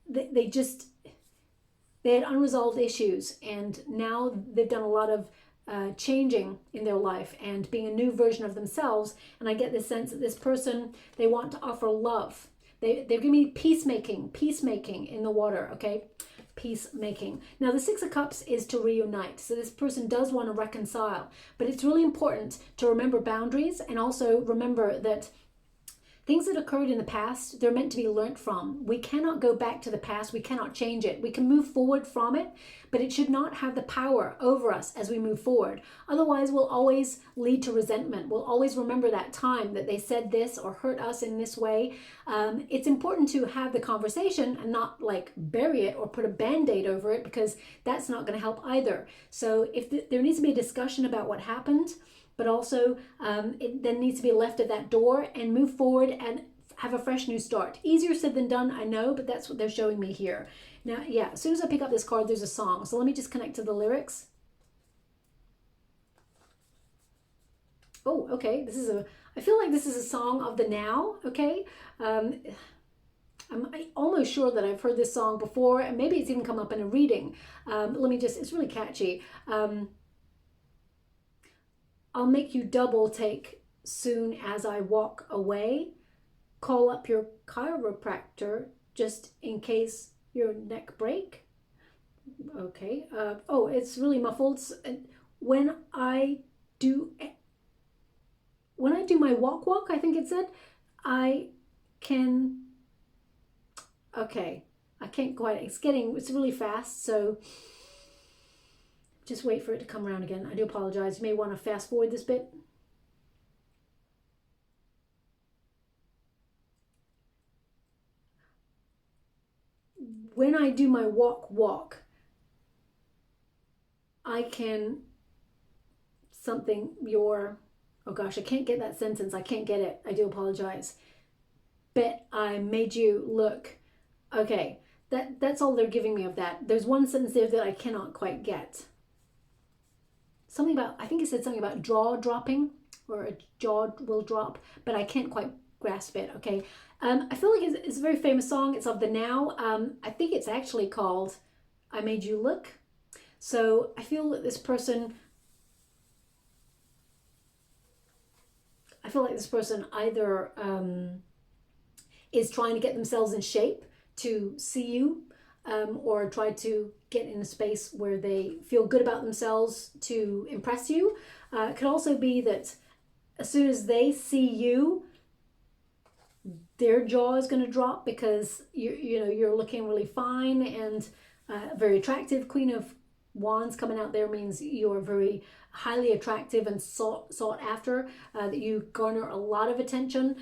they had unresolved issues, and now they've done a lot of changing in their life and being a new version of themselves. And I get this sense that this person, they want to offer love. They're giving me peacemaking in the water, okay? Peacemaking. Now, the Six of Cups is to reunite. So this person does want to reconcile, but it's really important to remember boundaries, and also remember that things that occurred in the past, they're meant to be learnt from. We cannot go back to the past. We cannot change it. We can move forward from it, but it should not have the power over us as we move forward. Otherwise, we'll always lead to resentment. We'll always remember that time that they said this or hurt us in this way. It's important to have the conversation and not like bury it or put a band-aid over it, because that's not going to help either. So if there needs to be a discussion about what happened, but also it then needs to be left at that door and move forward and have a fresh new start. Easier said than done, I know, but that's what they're showing me here. Now, yeah, as soon as I pick up this card, there's a song. So let me just connect to the lyrics. Oh, okay. I feel like this is a song of the now, okay? I'm almost sure that I've heard this song before, and maybe it's even come up in a reading. It's really catchy. I'll make you double take soon as I walk away. Call up your chiropractor just in case your neck break. Okay. Oh, it's really muffled. When I do my walk, I think it said, I can. Okay, I can't quite. It's really fast, so. Just wait for it to come around again. I do apologize. You may want to fast forward this bit. When I do my walk, I can oh gosh, I can't get that sentence. I can't get it. I do apologize. Bet I made you look. Okay, that's all they're giving me of that. There's one sentence there that I cannot quite get. Something about, I think it said something about jaw dropping, or a jaw will drop, but I can't quite grasp it, okay? I feel like it's a very famous song. It's of the now. I think it's actually called I Made You Look. So I feel that this person, either is trying to get themselves in shape to see you, or try to get in a space where they feel good about themselves to impress you. It could also be that as soon as they see you, their jaw is going to drop, because you're looking really fine and very attractive. Queen of Wands coming out there means you're very highly attractive and sought after, that you garner a lot of attention.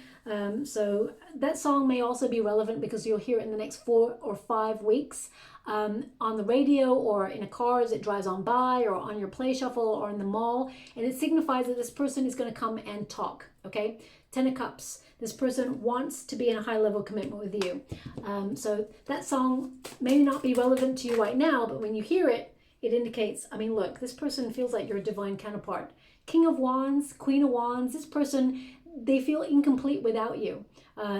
So that song may also be relevant because you'll hear it in the next 4 or 5 weeks on the radio, or in a car as it drives on by, or on your play shuffle, or in the mall. And it signifies that this person is going to come and talk, okay? Ten of Cups. This person wants to be in a high level commitment with you. So that song may not be relevant to you right now, but when you hear it, it indicates, I mean, look, this person feels like your divine counterpart. King of Wands, Queen of Wands, this person, they feel incomplete without you.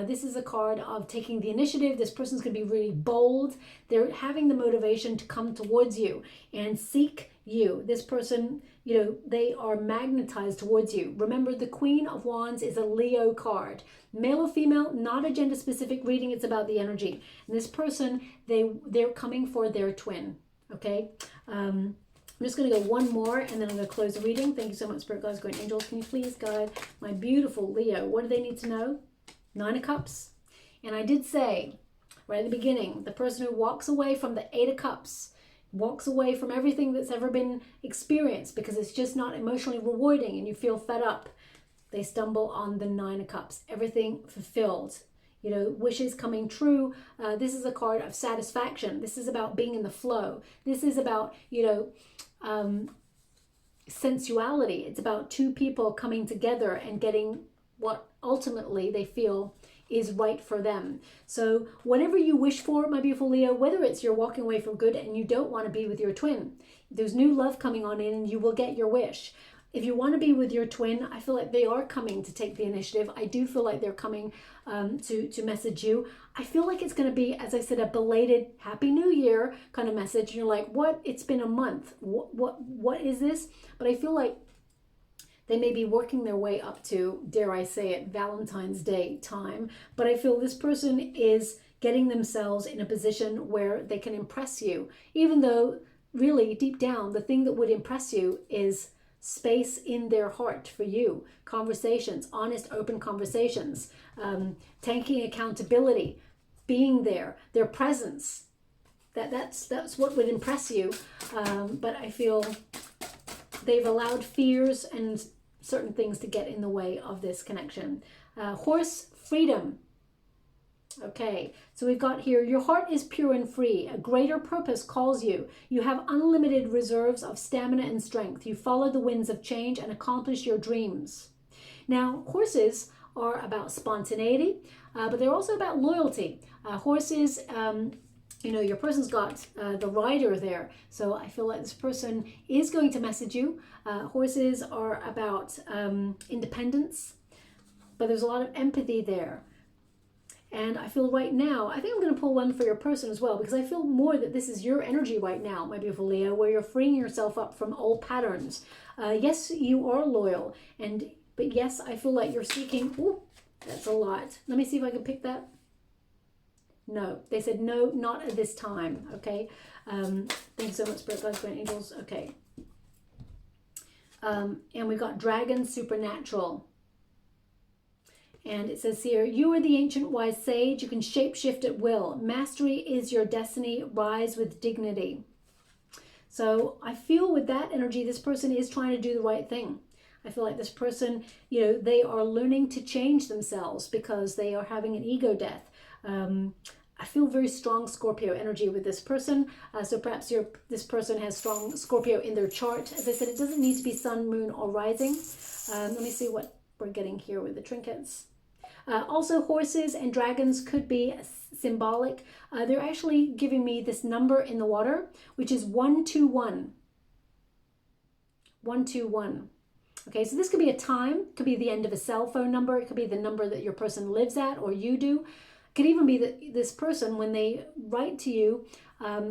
This is a card of taking the initiative. This person's going to be really bold. They're having the motivation to come towards you and seek you. This person, you know, they are magnetized towards you. Remember, the Queen of Wands is a Leo card. Male or female, not a gender specific reading. It's about the energy. And this person, they're coming for their twin. Okay. I'm just going to go one more and then I'm going to close the reading. Thank you so much, Spirit Guides, Guardian Angels. Can you please guide my beautiful Leo? What do they need to know? Nine of Cups. And I did say right at the beginning, the person who walks away from the Eight of Cups, walks away from everything that's ever been experienced because it's just not emotionally rewarding and you feel fed up. They stumble on the Nine of Cups. Everything fulfilled. You know, wishes coming true. This is a card of satisfaction. This is about being in the flow. This is about, you know, sensuality. It's about two people coming together and getting what ultimately they feel is right for them. So whatever you wish for, my beautiful Leo, whether it's you're walking away from good and you don't want to be with your twin, there's new love coming on in and you will get your wish. If you want to be with your twin, I feel like they are coming to take the initiative. I do feel like they're coming to message you. I feel like it's going to be, as I said, a belated Happy New Year kind of message. And you're like, what? It's been a month. What is this? But I feel like they may be working their way up to, dare I say it, Valentine's Day time. But I feel this person is getting themselves in a position where they can impress you, even though really deep down, the thing that would impress you is space in their heart for you, conversations, honest, open conversations, taking accountability, being there, their presence. That's what would impress you. But I feel they've allowed fears and certain things to get in the way of this connection. Horse, freedom. Okay, so we've got here, your heart is pure and free. A greater purpose calls you. You have unlimited reserves of stamina and strength. You follow the winds of change and accomplish your dreams. Now, horses are about spontaneity, but they're also about loyalty. Horses, you know, your person's got the rider there. So I feel like this person is going to message you. Horses are about independence, but there's a lot of empathy there. And I feel right now, I think I'm going to pull one for your person as well, because I feel more that this is your energy right now, my beautiful Leo, where you're freeing yourself up from old patterns. Yes, you are loyal, but yes, I feel like you're seeking, ooh, that's a lot. Let me see if I can pick that. No, they said no, not at this time, okay? Thanks so much, Spirit Guides, Guardian Angels, okay. And we've got Dragon, Supernatural. And it says here, you are the ancient wise sage. You can shapeshift at will. Mastery is your destiny. Rise with dignity. So I feel with that energy, this person is trying to do the right thing. I feel like this person, you know, they are learning to change themselves because they are having an ego death. I feel very strong Scorpio energy with this person. So perhaps this person has strong Scorpio in their chart. As I said, it doesn't need to be sun, moon, or rising. Let me see what we're getting here with the trinkets. Also, horses and dragons could be symbolic. They're actually giving me this number in the water, which is 121. 121. Okay, so this could be a time, could be the end of a cell phone number, it could be the number that your person lives at or you do. It could even be that this person, when they write to you,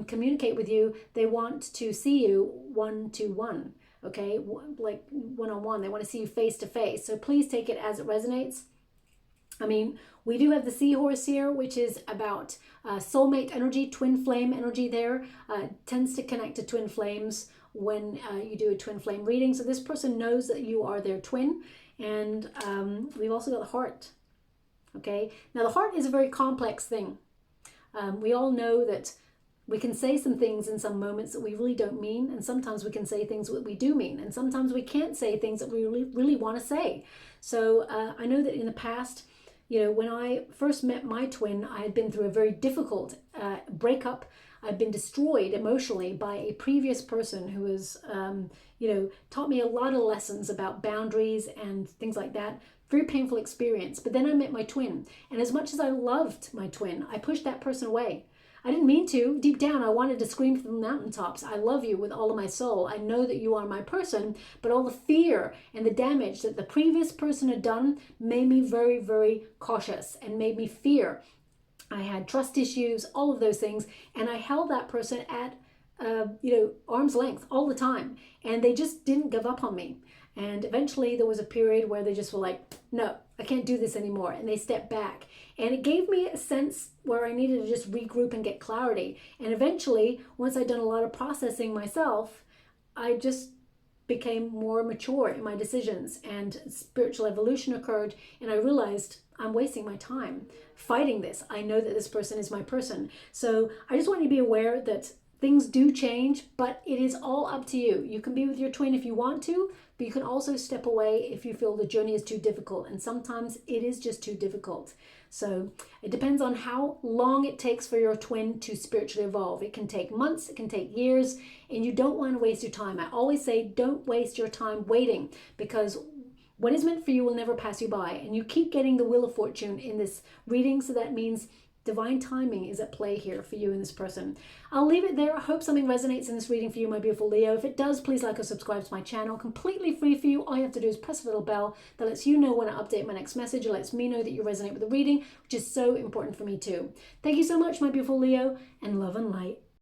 communicate with you, they want to see you 1-to-1. Okay, like one-on-one. They want to see you face to face. So please take it as it resonates. I mean, we do have the seahorse here, which is about soulmate energy, twin flame energy there. Tends to connect to twin flames when you do a twin flame reading. So this person knows that you are their twin. And we've also got the heart. Okay, now the heart is a very complex thing. We all know that we can say some things in some moments that we really don't mean, and sometimes we can say things that we do mean, and sometimes we can't say things that we really want to say. So I know that in the past, you know, when I first met my twin, I had been through a very difficult breakup. I've been destroyed emotionally by a previous person who has, taught me a lot of lessons about boundaries and things like that. Very painful experience. But then I met my twin. And as much as I loved my twin, I pushed that person away. I didn't mean to. Deep down, I wanted to scream from the mountaintops. I love you with all of my soul. I know that you are my person, but all the fear and the damage that the previous person had done made me very, very cautious and made me fear. I had trust issues, all of those things, and I held that person at, arm's length all the time, and they just didn't give up on me. And eventually there was a period where they just were like, no, I can't do this anymore. And they stepped back. And it gave me a sense where I needed to just regroup and get clarity. And eventually, once I'd done a lot of processing myself, I just became more mature in my decisions, and spiritual evolution occurred. And I realized I'm wasting my time fighting this. I know that this person is my person. So I just want you to be aware that things do change, but it is all up to you. You can be with your twin if you want to, but you can also step away if you feel the journey is too difficult. And sometimes it is just too difficult. So it depends on how long it takes for your twin to spiritually evolve. It can take months, it can take years, and you don't want to waste your time. I always say, don't waste your time waiting, because what is meant for you will never pass you by. And you keep getting the Wheel of Fortune in this reading, so that means divine timing is at play here for you and this person. I'll leave it there. I hope something resonates in this reading for you, my beautiful Leo. If it does, please like or subscribe to my channel. Completely free for you. All you have to do is press the little bell that lets you know when I update my next message. It lets me know that you resonate with the reading, which is so important for me too. Thank you so much, my beautiful Leo, and love and light.